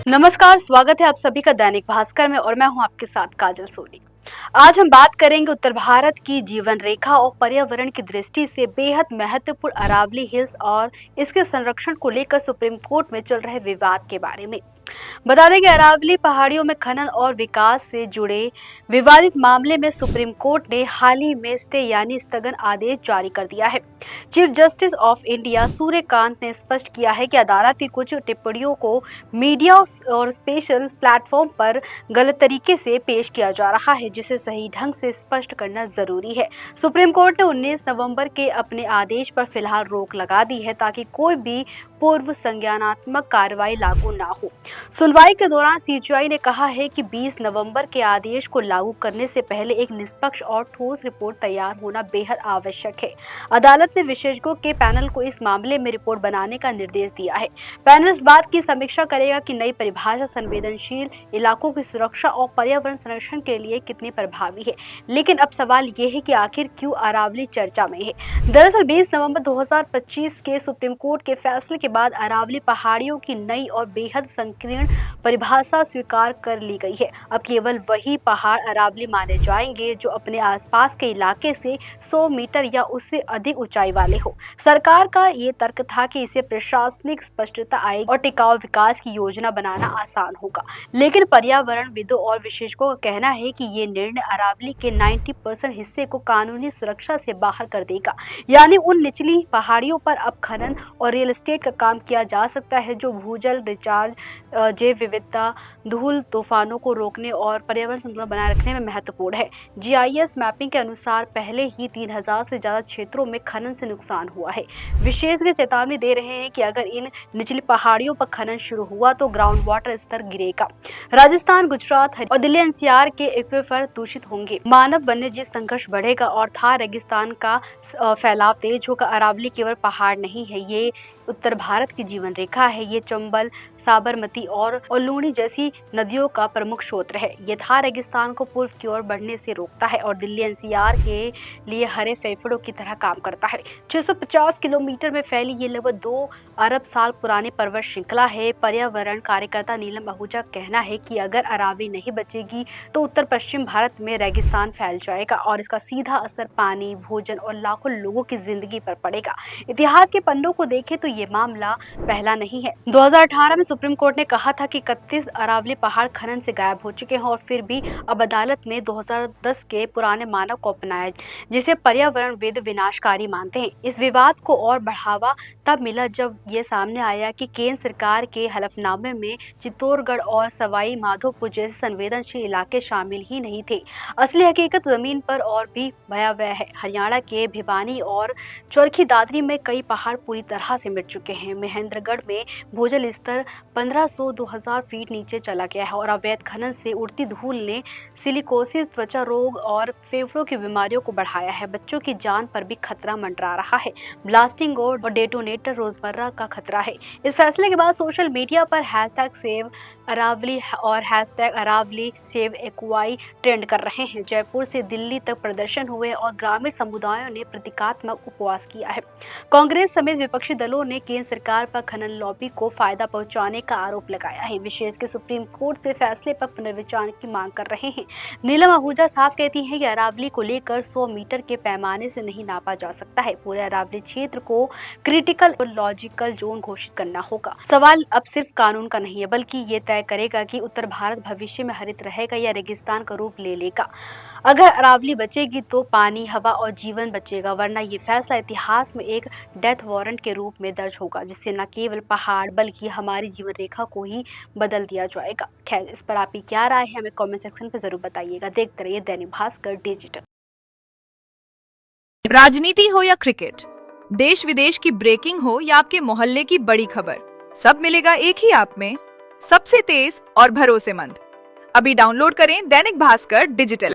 नमस्कार, स्वागत है आप सभी का दैनिक भास्कर में और मैं हूं आपके साथ काजल सोनी। आज हम बात करेंगे उत्तर भारत की जीवन रेखा और पर्यावरण की दृष्टि से बेहद महत्वपूर्ण अरावली हिल्स और इसके संरक्षण को लेकर सुप्रीम कोर्ट में चल रहे विवाद के बारे में। बता दें कि अरावली पहाड़ियों में खनन और विकास से जुड़े विवादित मामले में सुप्रीम कोर्ट ने हाल ही में स्टे यानी स्थगन आदेश जारी कर दिया है। Chief justice of India Suryakant ने स्पष्ट किया है कि अदालत की कुछ टिप्पणियों को मीडिया और स्पेशल प्लेटफॉर्म पर गलत तरीके से पेश किया जा रहा है, जिसे सही ढंग से स्पष्ट करना जरूरी है। सुप्रीम कोर्ट ने 19 नवंबर के अपने आदेश पर फिलहाल रोक लगा दी है ताकि कोई भी पूर्व संज्ञानात्मक कार्रवाई लागू ना हो। सुनवाई के दौरान सीजीआई ने कहा है कि 20 नवंबर के आदेश को लागू करने से पहले एक निष्पक्ष और ठोस रिपोर्ट तैयार होना बेहद आवश्यक है। अदालत ने विशेषज्ञों के पैनल को इस मामले में रिपोर्ट बनाने का निर्देश दिया है। पैनल इस बात की समीक्षा करेगा कि नई परिभाषा संवेदनशील इलाकों की सुरक्षा और पर्यावरण संरक्षण के लिए कितनी प्रभावी है। लेकिन अब सवाल ये है कि आखिर क्यों अरावली चर्चा में है। दरअसल 20 नवंबर 2025 के सुप्रीम कोर्ट के फैसले के बाद अरावली पहाड़ियों की नई और बेहद संकीर्ण परिभाषा स्वीकार कर ली गई है। अब केवल वही पहाड़ अरावली माने जाएंगे जो अपने आसपास के इलाके से 100 मीटर या उससे अधिक ऊंचाई वाले हो। सरकार का ये तर्क था कि इससे प्रशासनिक स्पष्टता आएगी और टिकाऊ विकास की योजना बनाना आसान होगा। लेकिन पर्यावरणविदों और विशेषज्ञों का कहना है कि ये निर्णय अरावली के 90% हिस्से को कानूनी सुरक्षा से बाहर कर देगा। यानी उन निचली पहाड़ियों पर अब खनन और रियल एस्टेट का काम किया जा सकता है जो भूजल रिचार्ज, जैव विविधता, धूल तूफानों को रोकने और पर्यावरण संतुलन बनाए रखने में महत्वपूर्ण है। जीआईएस मैपिंग के अनुसार पहले ही 3000 से ज्यादा क्षेत्रों में खनन से नुकसान हुआ है। विशेषज्ञ चेतावनी दे रहे हैं कि अगर इन निचली पहाड़ियों पर खनन शुरू हुआ तो ग्राउंड वाटर स्तर गिरेगा। राजस्थान, गुजरात और दिल्ली एनसीआर के एक्वीफर दूषित होंगे। मानव वन्य जीव संघर्ष बढ़ेगा और थार रेगिस्तान का फैलाव तेज होगा। अरावली केवल पहाड़ नहीं है, ये उत्तर भारत की जीवन रेखा है। ये चंबल, साबरमती और लूणी जैसी नदियों का प्रमुख स्रोत है। ये थार रेगिस्तान को पूर्व की ओर बढ़ने से रोकता है और दिल्ली एनसीआर के लिए हरे फेफड़ों की तरह काम करता है। 650 किलोमीटर में फैली ये लगभग 2 अरब साल पुरानी पर्वत श्रृंखला है। पर्यावरण कार्यकर्ता नीलम आहूजा का कहना है कि अगर अरावली नहीं बचेगी तो उत्तर पश्चिम भारत में रेगिस्तान फैल जाएगा और इसका सीधा असर पानी, भोजन और लाखों लोगों की जिंदगी पर पड़ेगा। इतिहास के पन्नों को देखें तो ये मामला पहला नहीं है। 2018 में सुप्रीम कोर्ट ने कहा था कि 31 अरावली पहाड़ खनन से गायब हो चुके हैं और फिर भी अब अदालत ने 2010 के पुराने मानक को अपनाया, जिसे पर्यावरणविद विनाशकारी मानते हैं। इस विवाद को और बढ़ावा तब मिला जब ये सामने आया कि केंद्र सरकार के हलफनामे में चित्तौड़गढ़ और सवाई माधोपुर जैसे संवेदनशील इलाके शामिल ही नहीं थे। असली हकीकत जमीन पर और भी भयावह है। हरियाणा के भिवानी और चरखी दादरी में कई पहाड़ पूरी तरह से मिट चुके हैं। महेंद्रगढ़ में भूजल स्तर 1500-2000 फीट नीचे चला गया है और अवैध खनन से उड़ती धूल ने सिलिकोसिस, त्वचा रोग और फेफड़ों की बीमारियों को बढ़ाया है। बच्चों की जान पर भी खतरा मंडरा रहा है। ब्लास्टिंग और डेटोनेटर रोजमर्रा का खतरा है। इस फैसले के बाद सोशल मीडिया पर #सेव अरावली और #अरावली सेव एक्वाई ट्रेंड कर रहे हैं। जयपुर से दिल्ली तक प्रदर्शन हुए और ग्रामीण समुदायों ने प्रतीकात्मक उपवास किया है। कांग्रेस समेत विपक्षी दलों ने केंद्र सरकार पर खनन लॉबी को फायदा पहुंचाने का आरोप लगाया है। विशेषज्ञ सुप्रीम कोर्ट से फैसले पर पुनर्विचार की मांग कर रहे हैं। नीलम आहूजा साफ कहती हैं कि अरावली को लेकर 100 मीटर के पैमाने से नहीं नापा जा सकता है। पूरे अरावली क्षेत्र को क्रिटिकल लॉजिकल जोन घोषित करना होगा। सवाल अब सिर्फ कानून का नहीं है, बल्कि ये तय करेगा कि उत्तर भारत भविष्य में हरित रहेगा या रेगिस्तान का रूप ले लेगा। अगर अरावली बचेगी तो पानी, हवा और जीवन बचेगा, वरना ये फैसला इतिहास में एक डेथ वारंट के रूप में दर्ज होगा, जिससे न केवल पहाड़ बल्कि हमारी जीवन रेखा को ही बदल दिया जाएगा। खैर, इस पर आपकी क्या राय है हमें कमेंट सेक्शन पर जरूर बताइएगा। देखते रहिए दैनिक भास्कर डिजिटल। राजनीति हो या क्रिकेट, देश विदेश की ब्रेकिंग हो या आपके मोहल्ले की बड़ी खबर, सब मिलेगा एक ही ऐप में, सबसे तेज और भरोसेमंद। अभी डाउनलोड करें दैनिक भास्कर डिजिटल।